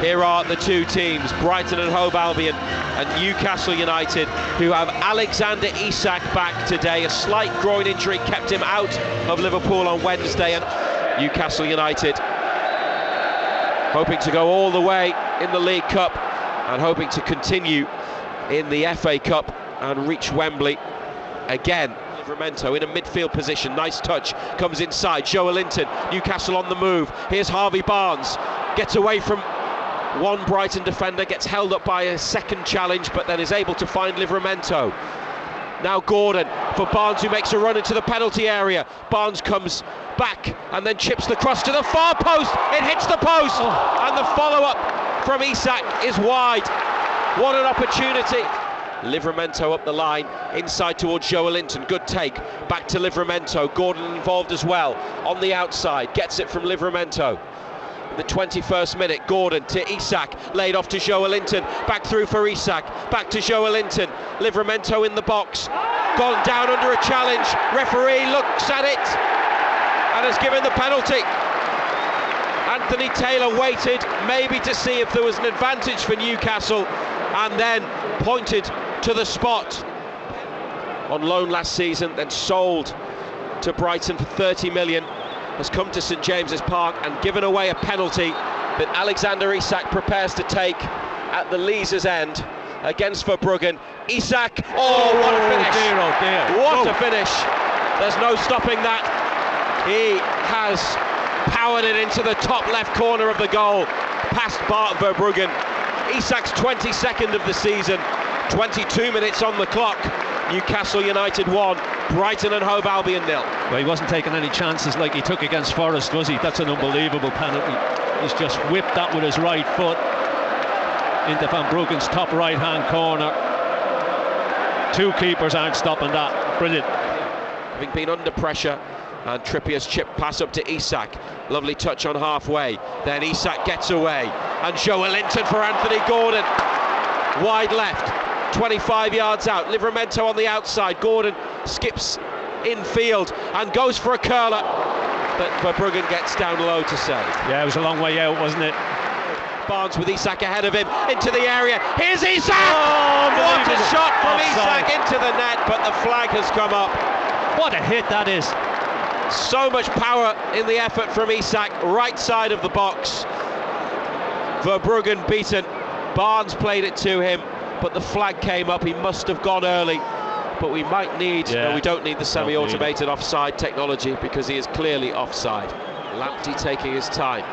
Here are the two teams, Brighton and Hove Albion and Newcastle United, who have Alexander Isak back today. A slight groin injury kept him out of Liverpool on Wednesday, and Newcastle United hoping to go all the way in the League Cup and hoping to continue in the FA Cup and reach Wembley again. Livramento in a midfield position, nice touch, comes inside, Joelinton, Newcastle on the move. Here's Harvey Barnes, gets away from one Brighton defender, gets held up by a second challenge, but then is able to find Livramento. Now Gordon for Barnes, who makes a run into the penalty area. Barnes comes back and then chips the cross to the far post. It hits the post, and the follow-up from Isak is wide. What an opportunity. Livramento up the line, inside towards Joelinton, good take, back to Livramento, Gordon involved as well, on the outside, gets it from Livramento. The 21st minute, Gordon to Isak, laid off to Joelinton, back through for Isak, back to Joelinton, Livramento in the box, gone down under a challenge, referee looks at it, and has given the penalty. Anthony Taylor waited, maybe to see if there was an advantage for Newcastle, and then pointed to the spot. On loan last season, then sold to Brighton for 30 million, has come to St James's Park and given away a penalty that Alexander Isak prepares to take at the Leazes end against Verbruggen. Isak, oh, what a finish! Dear, oh dear. What a finish! There's no stopping that. He has powered it into the top left corner of the goal, past Bart Verbruggen. Isak's 22nd of the season, 22 minutes on the clock. Newcastle United 1, Brighton and Hove Albion 0. Well, he wasn't taking any chances like he took against Forest, was he? That's an unbelievable penalty. He's just whipped that with his right foot into Van Bruggen's top right-hand corner. Two keepers aren't stopping that. Brilliant. Having been under pressure, and Trippier's chip pass up to Isak. Lovely touch on halfway. Then Isak gets away, and Joelinton for Anthony Gordon. Wide left, 25 yards out. Livramento on the outside. Gordon skips infield and goes for a curler, but Verbruggen gets down low to save. Yeah, it was a long way out, wasn't it? Barnes with Isak ahead of him into the area. Here's Isak! Oh, what a shot from Isak into the net, but the flag has come up. What a hit that is. So much power in the effort from Isak, right side of the box. Verbruggen beaten. Barnes played it to him, but the flag came up. He must have gone early, but we might need, no, we don't need the semi-automated offside technology, because he is clearly offside. Lamptey taking his time.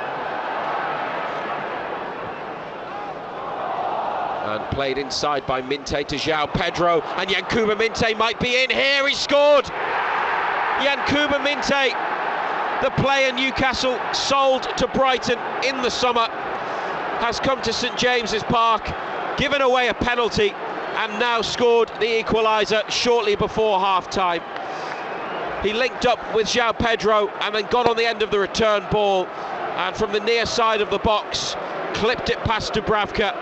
And played inside by Minte to João Pedro, and Yankuba Minte might be in here. He scored! Yankuba Minte, the player Newcastle sold to Brighton in the summer, has come to St James's Park, given away a penalty, and now scored the equaliser shortly before half-time. He linked up with João Pedro and then got on the end of the return ball, and from the near side of the box clipped it past Dubravka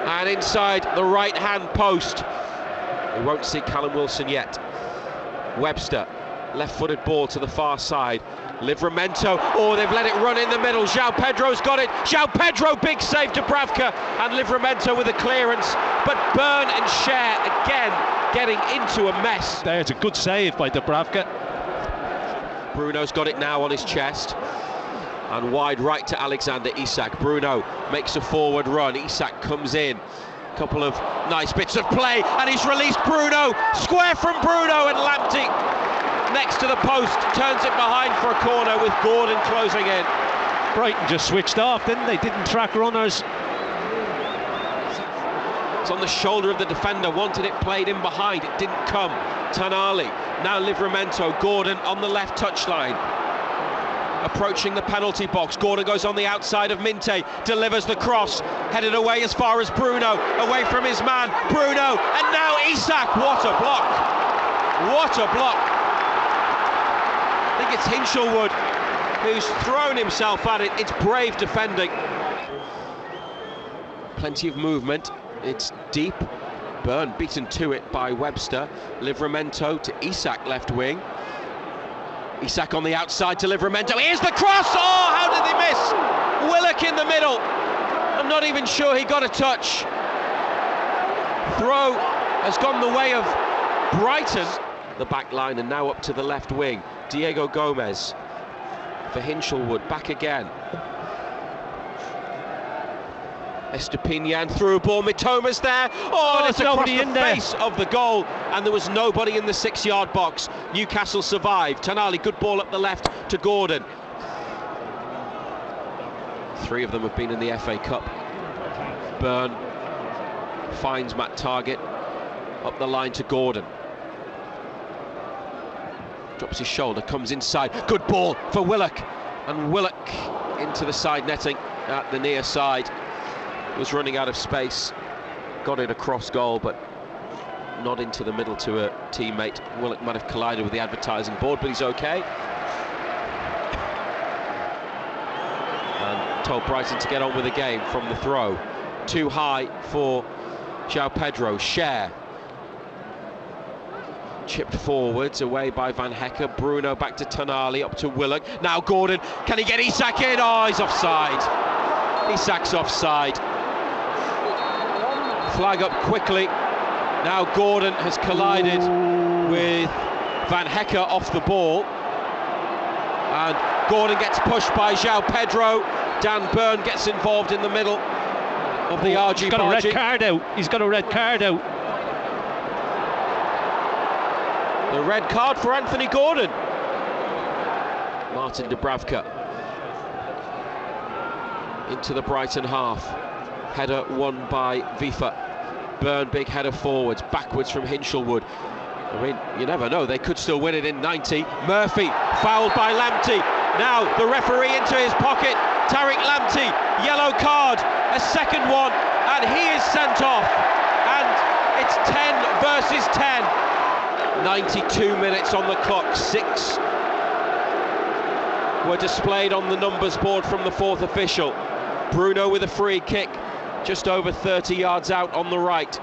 and inside the right-hand post. We won't see Callum Wilson yet. Webster, left-footed ball to the far side. Livramento, oh, they've let it run in the middle. João Pedro's got it. João Pedro, big save to Dubravka, and Livramento with a clearance. But Burn and Cher again getting into a mess. There's a good save by Dubravka. Bruno's got it now on his chest. And wide right to Alexander Isak. Bruno makes a forward run. Isak comes in. Couple of nice bits of play, and he's released Bruno. Square from Bruno, and Lamptey next to the post turns it behind for a corner with Gordon closing in. Brighton just switched off, didn't they? Didn't track runners. It's on the shoulder of the defender, wanted it played in behind, it didn't come. Tonali, now Livramento, Gordon on the left touchline. Approaching the penalty box, Gordon goes on the outside of Minte, delivers the cross, headed away as far as Bruno, away from his man, Bruno, and now Isak. What a block! What a block! I think it's Hinshelwood who's thrown himself at it. It's brave defending. Plenty of movement, it's deep. Burn beaten to it by Webster. Livramento to Isak left wing. Isak on the outside to Livramento. Here's the cross! Oh, how did they miss? Willock in the middle. I'm not even sure he got a touch. Throw has gone the way of Brighton. The back line, and now up to the left wing. Diego Gomez for Hinchelwood, back again. Estepinian through a ball, Mitoma's there. Oh, there's nobody in there. Face of the goal, and there was nobody in the 6-yard box. Newcastle survived. Tonali, good ball up the left to Gordon. 3 of them have been in the FA Cup. Burn finds Matt Targett up the line to Gordon. Drops his shoulder, comes inside. Good ball for Willock, and Willock into the side netting at the near side. Was running out of space, got it across goal, but not into the middle to a teammate. Willock might have collided with the advertising board, but he's okay. And told Brighton to get on with the game from the throw. Too high for João Pedro. Cher chipped forwards, away by Van Hecke. Bruno back to Tonali, up to Willock. Now Gordon, can he get Isak in? Oh, he's offside. Isak's offside. Flag up quickly. Now Gordon has collided with Van Hecke off the ball, and Gordon gets pushed by João Pedro. Dan Burn gets involved in the middle of the RG. He's got a red card out. He's got a red card out. The red card for Anthony Gordon. Martin Dubravka into the Brighton half. Header won by Vifa. Burn, big header forwards, backwards from Hinchelwood. I mean, you never know, they could still win it in 90. Murphy, fouled by Lamptey. Now the referee into his pocket. Tariq Lamptey, yellow card, a second one, and he is sent off. And it's 10 versus 10. 92 minutes on the clock, 6 were displayed on the numbers board from the 4th official. Bruno with a free kick, just over 30 yards out on the right.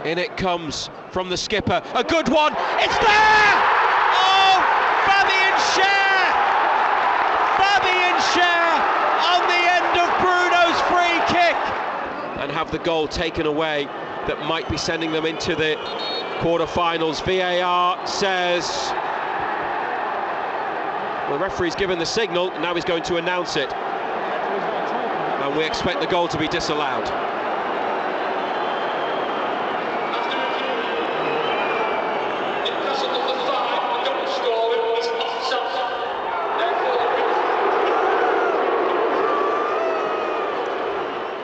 In it comes from the skipper, a good one, it's there! Oh, Fabian Cher! Fabian Cher on the end of Bruno's free kick! And have the goal taken away that might be sending them into the quarter-finals. VAR says the referee's given the signal, now he's going to announce it. And we expect the goal to be disallowed.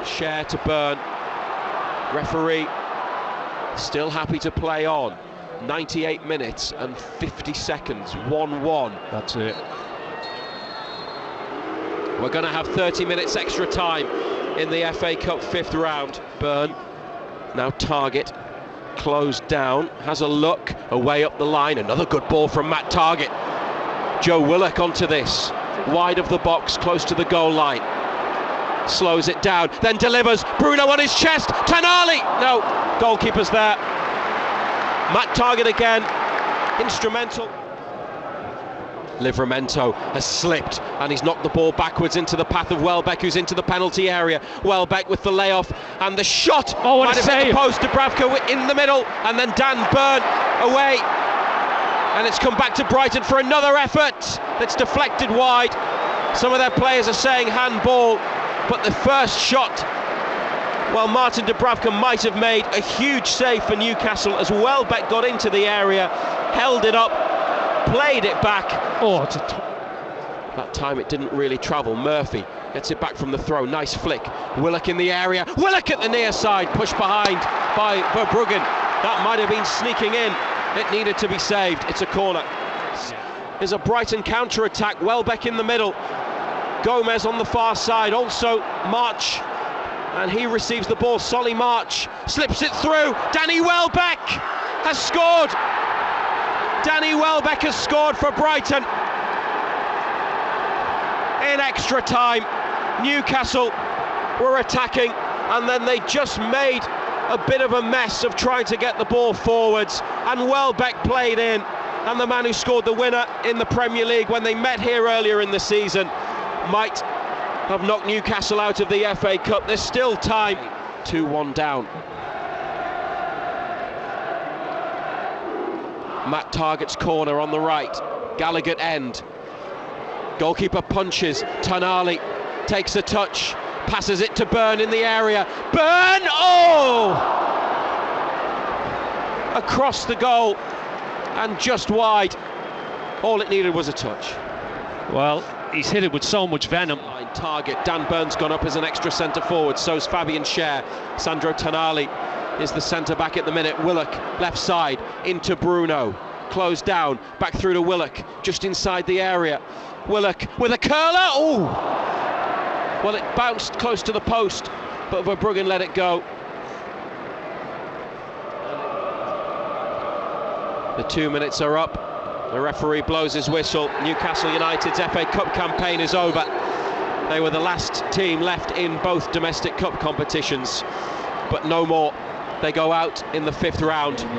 Cher to Burn. Referee still happy to play on. 98 minutes and 50 seconds, 1-1. That's it. We're going to have 30 minutes extra time in the FA Cup 5th round. Burn, now Targett, closed down, has a look, away up the line, another good ball from Matt Targett. Joe Willock onto this, wide of the box, close to the goal line. Slows it down, then delivers, Bruno on his chest, Tonali! No, goalkeeper's there. Matt Targett again, instrumental. Livramento has slipped and he's knocked the ball backwards into the path of Welbeck, who's into the penalty area. Welbeck with the layoff and the shot. Oh, what might a have save. hit the post. Dubravka in the middle, and then Dan Burn away. And it's come back to Brighton for another effort that's deflected wide. Some of their players are saying handball, but the first shot, well, Martin Dubravka might have made a huge save for Newcastle as Welbeck got into the area, held it up, played it back. Oh, that time it didn't really travel. Murphy gets it back from the throw, nice flick. Willock in the area, Willock at the near side, pushed behind by Verbruggen. That might have been sneaking in, it needed to be saved. It's a corner. There's a Brighton counter-attack, Welbeck in the middle, Gomez on the far side, also March, and he receives the ball. Solly March slips it through. Danny Welbeck has scored. Danny Welbeck has scored for Brighton in extra time. Newcastle were attacking, and then they just made a bit of a mess of trying to get the ball forwards, and Welbeck played in, and the man who scored the winner in the Premier League when they met here earlier in the season might have knocked Newcastle out of the FA Cup. There's still time. 2-1 down. Matt Targett's corner on the right. Gallagher end. Goalkeeper punches. Tonali takes a touch. Passes it to Byrne in the area. Byrne! Oh! Across the goal and just wide. All it needed was a touch. Well, he's hit it with so much venom. Target. Dan Byrne's gone up as an extra centre forward. So's Fabian Schär. Sandro Tonali is the centre back at the minute. Willock left side into Bruno. Closed down. Back through to Willock. Just inside the area. Willock with a curler. Oh! Well, it bounced close to the post, but Verbruggen let it go. The 2 minutes are up. The referee blows his whistle. Newcastle United's FA Cup campaign is over. They were the last team left in both domestic cup competitions, but no more. They go out in the 5th round.